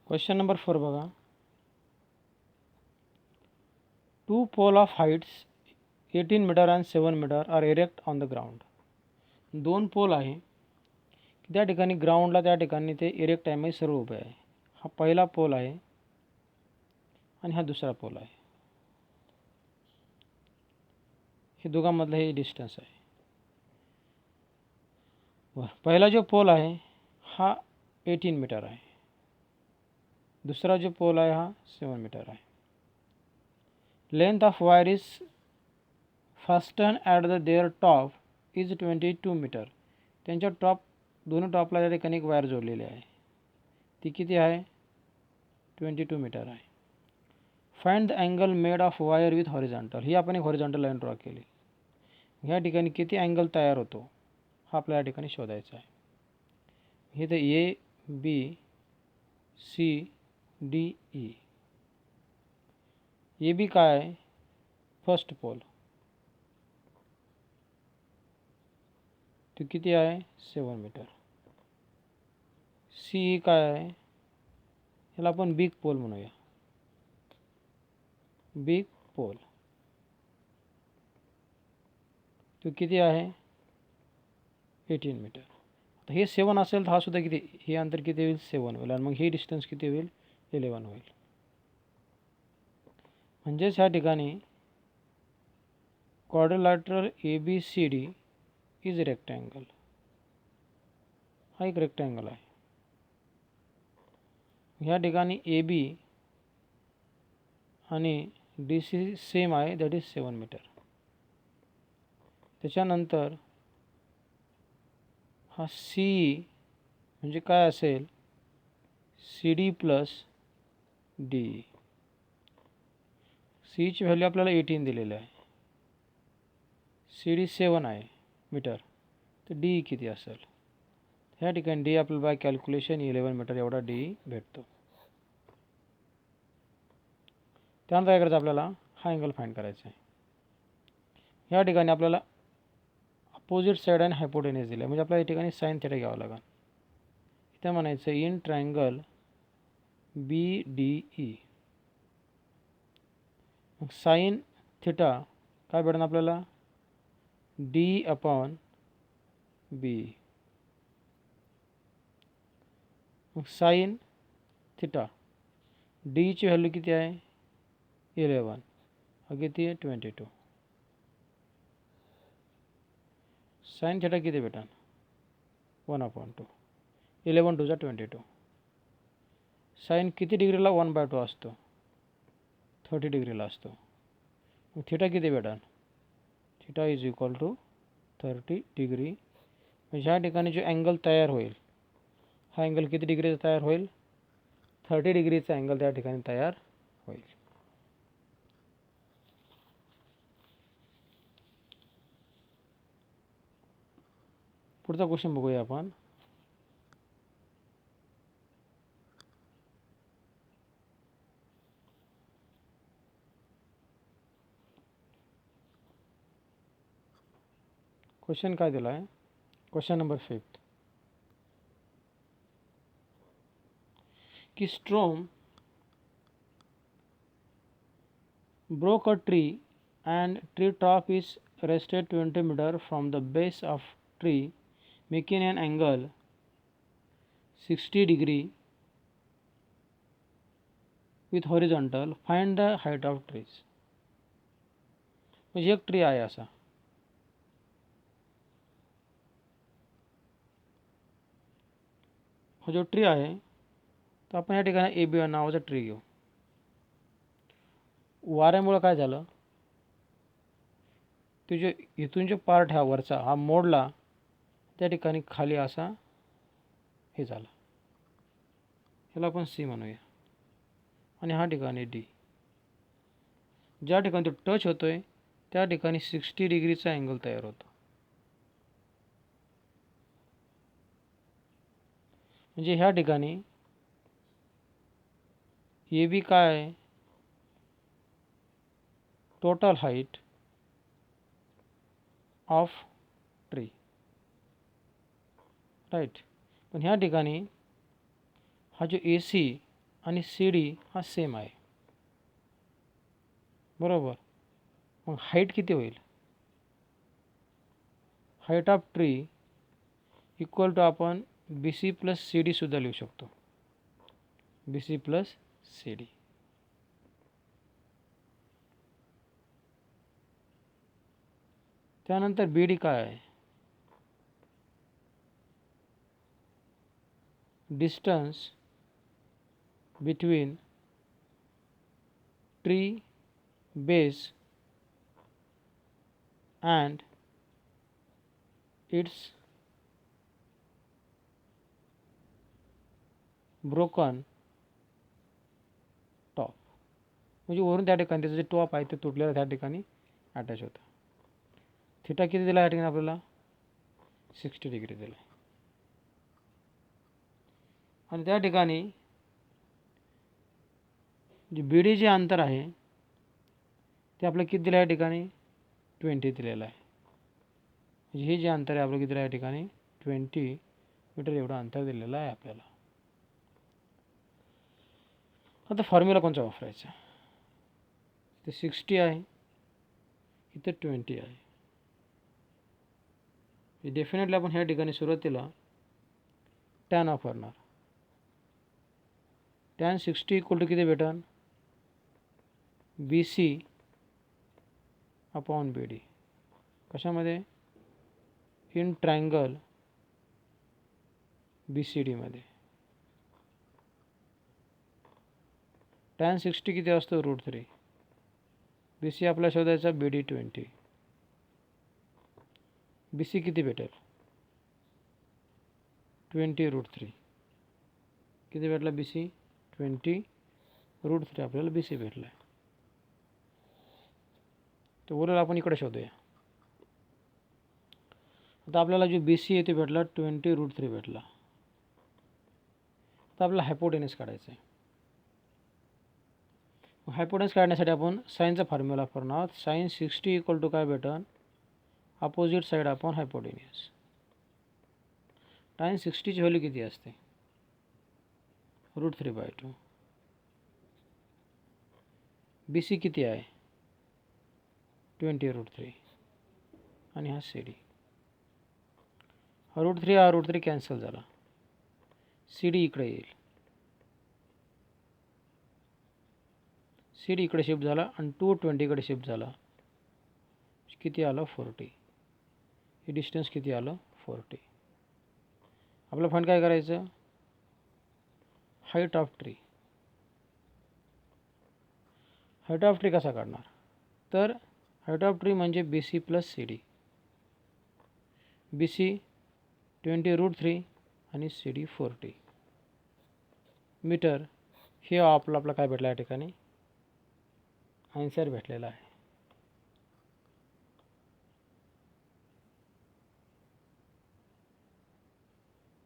Question number 4 बघा. Two pole of heights 18 metre and 7 metre are erect on the ground. दोन pole आहे की त्या ठिकाणी ग्राउंडला त्या ठिकाणी ते इरेक्ट आहे, म्हणजे सर्व उभे आहे. हा पहिला पोल आहे आणि हा दुसरा पोल आहे. हे दोघांमधलं हे डिस्टन्स आहे. बरं, पहिला जो पोल आहे हा 18 मीटर आहे. दुसरा जो पोल आहे हा 7 मीटर आहे. Length of wire is fasten at the their top is 22 metre. त्यांच्या दोन्ही टॉपला त्या ठिकाणी एक वायर जोडलेली आहे. ती किती आहे? 22 मीटर आहे. Find the angle made of wire with horizontal. ही आपण एक हॉरिझॉन्टल लाईन ड्रॉ केली. ह्या ठिकाणी किती अँगल तयार होतो हा आपल्या या ठिकाणी शोधायचा आहे. हे तर A B C D E. A B काय आहे? First pole. तो किती आहे? 7 मीटर. सी काय आहे? ह्याला आपण बिग पोल म्हणूया. बिग पोल तो किती आहे? 18 मीटर. आता हे 7 असेल तर हा सुद्धा किती, हे अंतर किती होईल? 7 होईल. आणि मग हे डिस्टन्स किती होईल? 11 होईल. म्हणजेच ह्या ठिकाणी quadrilateral A B C D is rectangle. हा एक रेक्टँगल आहे. ह्या ठिकाणी ए बी आणि डी सी सेम आहे, दॅट इज 7 मीटर. त्याच्यानंतर हा सी म्हणजे काय असेल? C D plus D. सीची व्हॅल्यू आपल्याला 18 दिलेली आहे. सी डी 7 आहे मीटर, तर डी किती असेल? ह्या ठिकाणी डी आपल्याला बाय कॅल्क्युलेशन 11 मीटर एवढा डी भेटतो. त्यानंतर काय करायचं? आपल्याला हा अँगल फाइंड करायचा आहे. ह्या ठिकाणी आपल्याला अपोजिट साईड आणि हायपोटेन्यूज दिले, म्हणजे आपल्याला या ठिकाणी साइन थिटा घ्यावं लागेल. इथे म्हणायचं in triangle B D E. मग साइन थिटा काय भेटणार आपल्याला? D upon B. मग साइन थिटा डीची व्हॅल्यू किती आहे? 11. हा किती आहे? 22. साइन थिटा किती भेटणार? 1/2. 11 2 22. साइन किती डिग्रीला 1/2 असतो? 30 डिग्रीला असतो. मग थिटा किती भेटणार? Theta is equal to 30 degree. म्हणजे ह्या ठिकाणी जो अँगल तयार होईल हा अँगल किती डिग्रीचा तयार होईल? 30 डिग्रीचा अँगल त्या ठिकाणी तयार होईल. पुढचा क्वेश्चन बघूया आपण. क्वेश्चन काय दिला आहे? क्वेश्चन नंबर 5 की storm broke a tree and tree top is rested 20 meter from the base of tree, making an angle 60 degree with horizontal. Find the height of trees. म्हणजे एक ट्री आहे असा. हा जो ट्री आहे तर आपण या ठिकाणी ए बी नावाचा ट्री घेऊ. वाऱ्यामुळे काय झालं? तो जो इथून जो पार्ट हा वरचा हा मोडला, त्या ठिकाणी खाली असा हे झाला. ह्याला आपण सी म्हणूया. आणि हा ठिकाणी डी. ज्या ठिकाणी तो टच होतोय त्या ठिकाणी 60 डिग्रीचा अँगल तयार होतो. म्हणजे ह्या ठिकाणी ए बी काय आहे? Total height of tree, right. पण ह्या ठिकाणी हा जो ए सी आणि सी डी हा सेम आहे, बरोबर. मग हाईट किती होईल? Height of tree equal to आपण B C plus C D सुद्धा लिहू शकतो, B C plus C D. त्यानंतर बी डी काय आहे? Distance between tree base and its broken top. म्हणजे वरून त्या ठिकाणी त्याचं जे टॉप आहे ते तुटलेलं त्या ठिकाणी अटॅच होतं. थिटा किती दिला या ठिकाणी आपल्याला? 60 डिग्री दिला. आणि त्या ठिकाणी जे बी डी जे अंतर आहे ते आपल्याला किती दिलं या ठिकाणी? 20 दिलेलं आहे. म्हणजे हे जे अंतर आहे आपलं किती दिलं या ठिकाणी? 20 मीटर एवढं अंतर दिलेलं आहे आपल्याला. आता फॉर्म्युला कोणता वापरायचा? ते 60 आहे, इथं 20 आहे. डेफिनेटली आपण ह्या ठिकाणी सुरुवातीला टॅन वापरणार. टॅन 60 इक्वल टू किती भेटन? बी सी अपॉन बी डी. कशामध्ये? इन ट्रायंगल बी सी डीमध्ये. टॅन 60 किती असतो? √3. बी सी आपला शोधायचा, बी डी 20. बी सी किती भेटेल? 20√3. किती भेटला बी सी? 20√3 आपल्याला बी सी भेटला आहे. तर उरलेला आपण इकडे शोधूया. आता आपल्याला जो बी सी आहे ते भेटला 20√3 भेटला. आता आपल्याला हायपोटेनस काढायचं आहे. हायपोटेनस काढण्यासाठी आपण साईनचा फॉर्म्युला वापरणार आहोत. साईन 60 इक्वल टू काय भेटन? Opposite side upon hypotenuse. Sine 60ची व्हॅल्यू किती असते? √3/2. बी सी किती आहे? 20√3. आणि हा सी डी. हा √3 कॅन्सल झाला. सी डी इकडे येईल. सी डी इकडे शिफ्ट झाला आणि 220 कडे शिफ्ट झाला. किती आलं? 40. हे डिस्टन्स किती आलं? 40. आपलं फंड काय करायचं? Height of tree. Height of tree कसा काढणार? तर हाईट ऑफ ट्री म्हणजे B C plus C D. B C 20√3 आणि सी डी 40 मीटर. हे आपला काय भेटला या ठिकाणी? आन्सर भेटलेला आहे.